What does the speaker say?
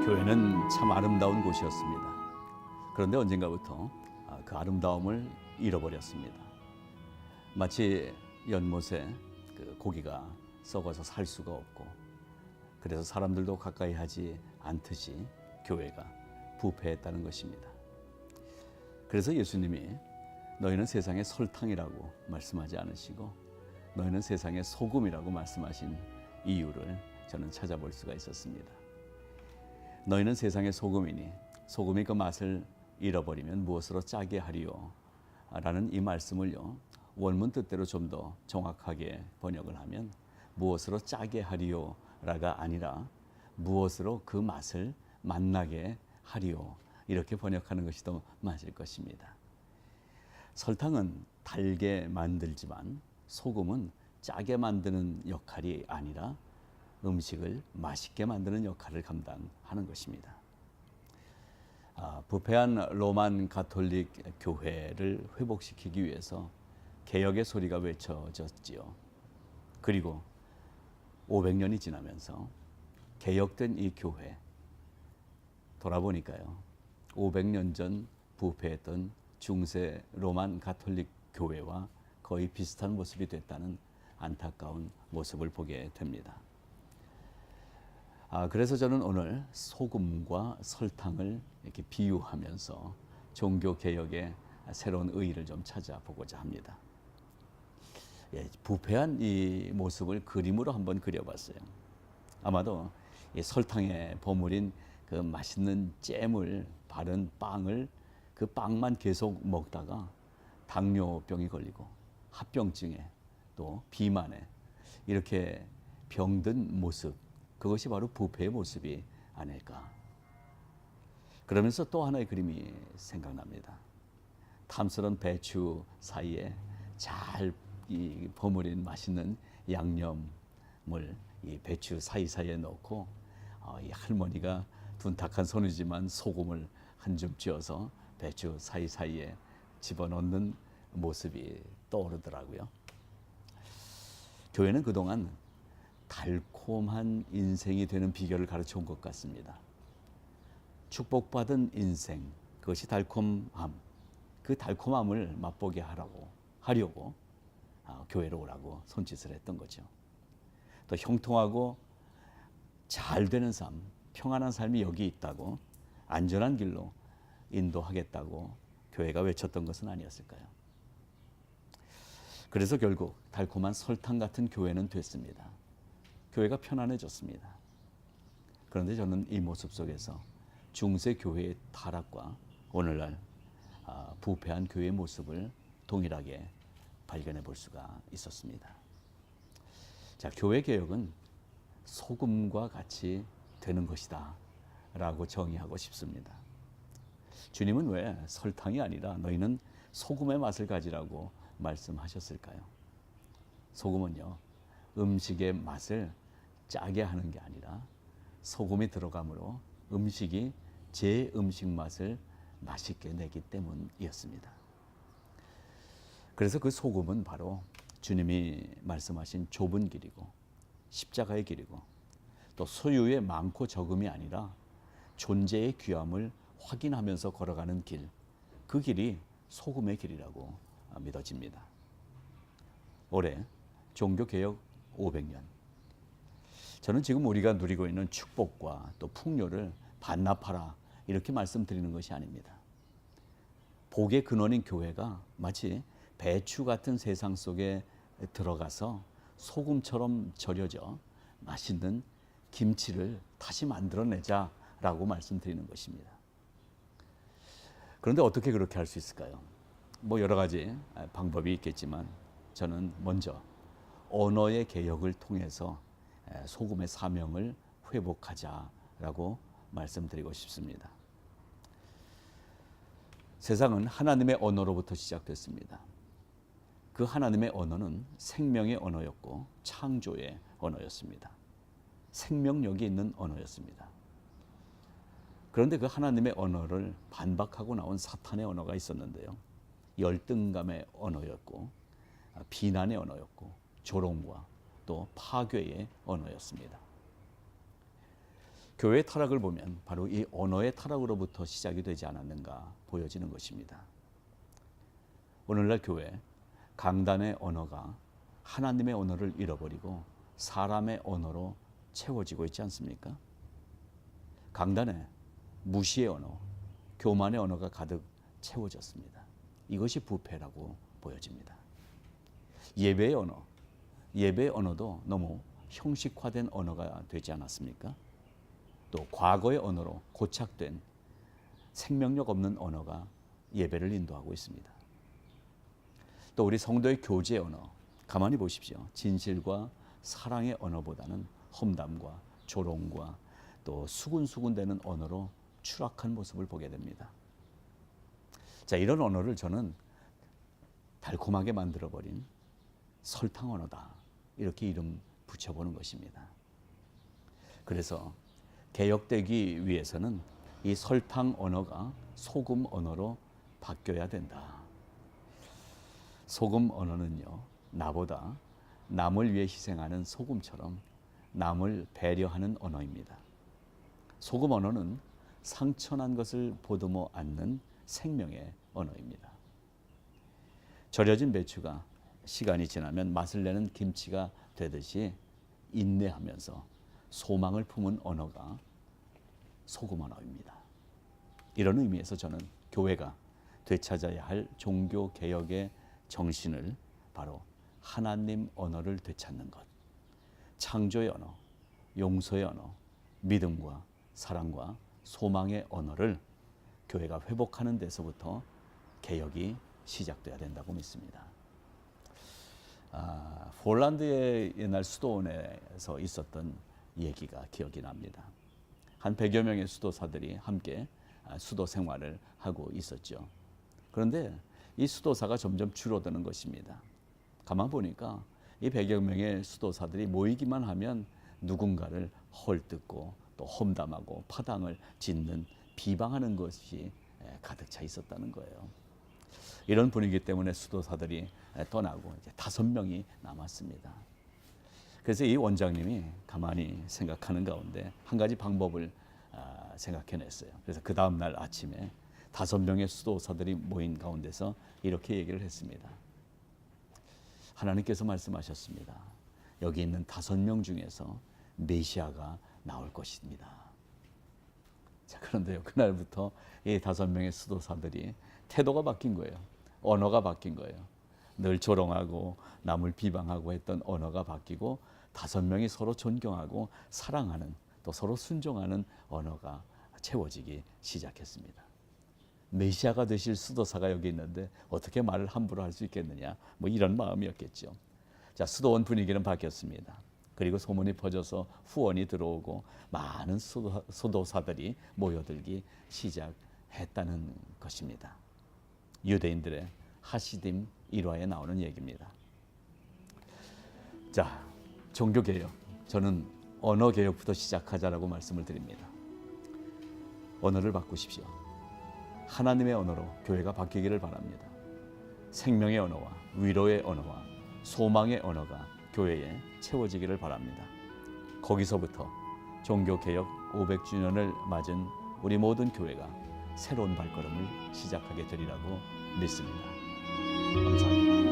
교회는 참 아름다운 곳이었습니다. 그런데 언젠가부터 그 아름다움을 잃어버렸습니다. 마치 연못에 그 고기가 썩어서 살 수가 없고, 그래서 사람들도 가까이 하지 않듯이 교회가 부패했다는 것입니다. 그래서 예수님이 너희는 세상의 설탕이라고 말씀하지 않으시고 너희는 세상의 소금이라고 말씀하신 이유를 저는 찾아볼 수가 있었습니다. 너희는 세상의 소금이니 소금이 그 맛을 잃어버리면 무엇으로 짜게 하리요? 라는 이 말씀을요, 원문 뜻대로 좀 더 정확하게 번역을 하면 무엇으로 짜게 하리요? 라가 아니라 무엇으로 그 맛을 만나게 하리요? 이렇게 번역하는 것이 더 맞을 것입니다. 설탕은 달게 만들지만 소금은 짜게 만드는 역할이 아니라 음식을 맛있게 만드는 역할을 감당하는 것입니다. 부패한 로만 가톨릭 교회를 회복시키기 위해서 개혁의 소리가 외쳐졌지요. 그리고 500년이 지나면서 개혁된 이 교회, 돌아보니까요, 500년 전 부패했던 중세 로만 가톨릭 교회와 거의 비슷한 모습이 됐다는 안타까운 모습을 보게 됩니다. 그래서 저는 오늘 소금과 설탕을 이렇게 비유하면서 종교 개혁의 새로운 의의를 좀 찾아보고자 합니다. 부패한 이 모습을 그림으로 한번 그려봤어요. 아마도 이 설탕에 버무린 그 맛있는 잼을 바른 빵을, 그 빵만 계속 먹다가 당뇨병이 걸리고 합병증에 또 비만에 이렇게 병든 모습, 그것이 바로 부패의 모습이 아닐까. 그러면서 또 하나의 그림이 생각납니다. 탐스런 배추 사이에 잘 버무린 맛있는 양념을 이 배추 사이사이에 넣고 이 할머니가 둔탁한 손이지만 소금을 한 줌 쥐어서 배추 사이사이에 집어넣는 모습이 떠오르더라고요. 교회는 그동안 달콤한 인생이 되는 비결을 가르쳐 온 것 같습니다. 축복받은 인생, 그것이 달콤함, 그 달콤함을 맛보게 하려고 교회로 오라고 손짓을 했던 거죠. 또 형통하고 잘 되는 삶, 평안한 삶이 여기 있다고, 안전한 길로 인도하겠다고 교회가 외쳤던 것은 아니었을까요? 그래서 결국 달콤한 설탕 같은 교회는 됐습니다. 교회가 편안해졌습니다. 그런데 저는 이 모습 속에서 중세 교회의 타락과 오늘날 부패한 교회의 모습을 동일하게 발견해 볼 수가 있었습니다. 자, 교회 개혁은 소금과 같이 되는 것이다 라고 정의하고 싶습니다. 주님은 왜 설탕이 아니라 너희는 소금의 맛을 가지라고 말씀하셨을까요? 소금은요, 음식의 맛을 짜게 하는 게 아니라 소금이 들어감으로 음식이 제 음식 맛을 맛있게 내기 때문이었습니다. 그래서 그 소금은 바로 주님이 말씀하신 좁은 길이고 십자가의 길이고 또 소유의 많고 적음이 아니라 존재의 귀함을 확인하면서 걸어가는 길, 그 길이 소금의 길이라고 믿어집니다. 올해 종교개혁 500년, 저는 지금 우리가 누리고 있는 축복과 또 풍요를 반납하라 이렇게 말씀드리는 것이 아닙니다. 복의 근원인 교회가 마치 배추 같은 세상 속에 들어가서 소금처럼 절여져 맛있는 김치를 다시 만들어내자라고 말씀드리는 것입니다. 그런데 어떻게 그렇게 할 수 있을까요? 여러 가지 방법이 있겠지만 저는 먼저 언어의 개혁을 통해서 소금의 사명을 회복하자라고 말씀드리고 싶습니다. 세상은 하나님의 언어로부터 시작됐습니다. 그 하나님의 언어는 생명의 언어였고 창조의 언어였습니다. 생명력이 있는 언어였습니다. 그런데 그 하나님의 언어를 반박하고 나온 사탄의 언어가 있었는데요. 열등감의 언어였고 비난의 언어였고 조롱과 또 파괴의 언어였습니다. 교회의 타락을 보면 바로 이 언어의 타락으로부터 시작이 되지 않았는가 보여지는 것입니다. 오늘날 교회 강단의 언어가 하나님의 언어를 잃어버리고 사람의 언어로 채워지고 있지 않습니까? 강단에 무시의 언어, 교만의 언어가 가득 채워졌습니다. 이것이 부패라고 보여집니다. 예배의 언어, 예배의 언어도 너무 형식화된 언어가 되지 않았습니까? 또 과거의 언어로 고착된 생명력 없는 언어가 예배를 인도하고 있습니다. 또 우리 성도의 교제의 언어, 가만히 보십시오. 진실과 사랑의 언어보다는 험담과 조롱과 또 수군수군대는 언어로 추락한 모습을 보게 됩니다. 자, 이런 언어를 저는 달콤하게 만들어버린 설탕 언어다, 이렇게 이름 붙여보는 것입니다. 그래서 개혁되기 위해서는 이 설탕 언어가 소금 언어로 바뀌어야 된다. 소금 언어는요, 나보다 남을 위해 희생하는 소금처럼 남을 배려하는 언어입니다. 소금 언어는 상처난 것을 보듬어 안는 생명의 언어입니다. 절여진 배추가 시간이 지나면 맛을 내는 김치가 되듯이 인내하면서 소망을 품은 언어가 소금 언어입니다. 이런 의미에서 저는 교회가 되찾아야 할 종교 개혁의 정신을 바로 하나님 언어를 되찾는 것, 창조의 언어, 용서의 언어, 믿음과 사랑과 소망의 언어를 교회가 회복하는 데서부터 개혁이 시작돼야 된다고 믿습니다. 폴란드의 옛날 수도원에서 있었던 얘기가 기억이 납니다. 한 100여 명의 수도사들이 함께 수도 생활을 하고 있었죠. 그런데 이 수도사가 점점 줄어드는 것입니다. 가만 보니까 이 100여 명의 수도사들이 모이기만 하면 누군가를 헐뜯고 또 험담하고 파당을 짓는, 비방하는 것이 가득 차 있었다는 거예요. 이런 분위기 때문에 수도사들이 떠나고 이제 5명이 남았습니다. 그래서 이 원장님이 가만히 생각하는 가운데 한 가지 방법을 생각해냈어요. 그래서 그 다음 날 아침에 5명의 수도사들이 모인 가운데서 이렇게 얘기를 했습니다. 하나님께서 말씀하셨습니다. 여기 있는 5명 중에서 메시아가 나올 것입니다. 자, 그런데요, 그날부터 이 5명의 수도사들이 태도가 바뀐 거예요. 언어가 바뀐 거예요. 늘 조롱하고 남을 비방하고 했던 언어가 바뀌고 5명이 서로 존경하고 사랑하는, 또 서로 순종하는 언어가 채워지기 시작했습니다. 메시아가 되실 수도사가 여기 있는데 어떻게 말을 함부로 할 수 있겠느냐, 뭐 이런 마음이었겠죠. 자, 수도원 분위기는 바뀌었습니다. 그리고 소문이 퍼져서 후원이 들어오고 많은 수도사들이 모여들기 시작했다는 것입니다. 유대인들의 하시딤 일화에 나오는 얘기입니다. 자, 종교개혁, 저는 언어개혁부터 시작하자라고 말씀을 드립니다. 언어를 바꾸십시오. 하나님의 언어로 교회가 바뀌기를 바랍니다. 생명의 언어와 위로의 언어와 소망의 언어가 교회에 채워지기를 바랍니다. 거기서부터 종교개혁 500주년을 맞은 우리 모든 교회가 새로운 발걸음을 시작하게 되리라고 믿습니다. 감사합니다.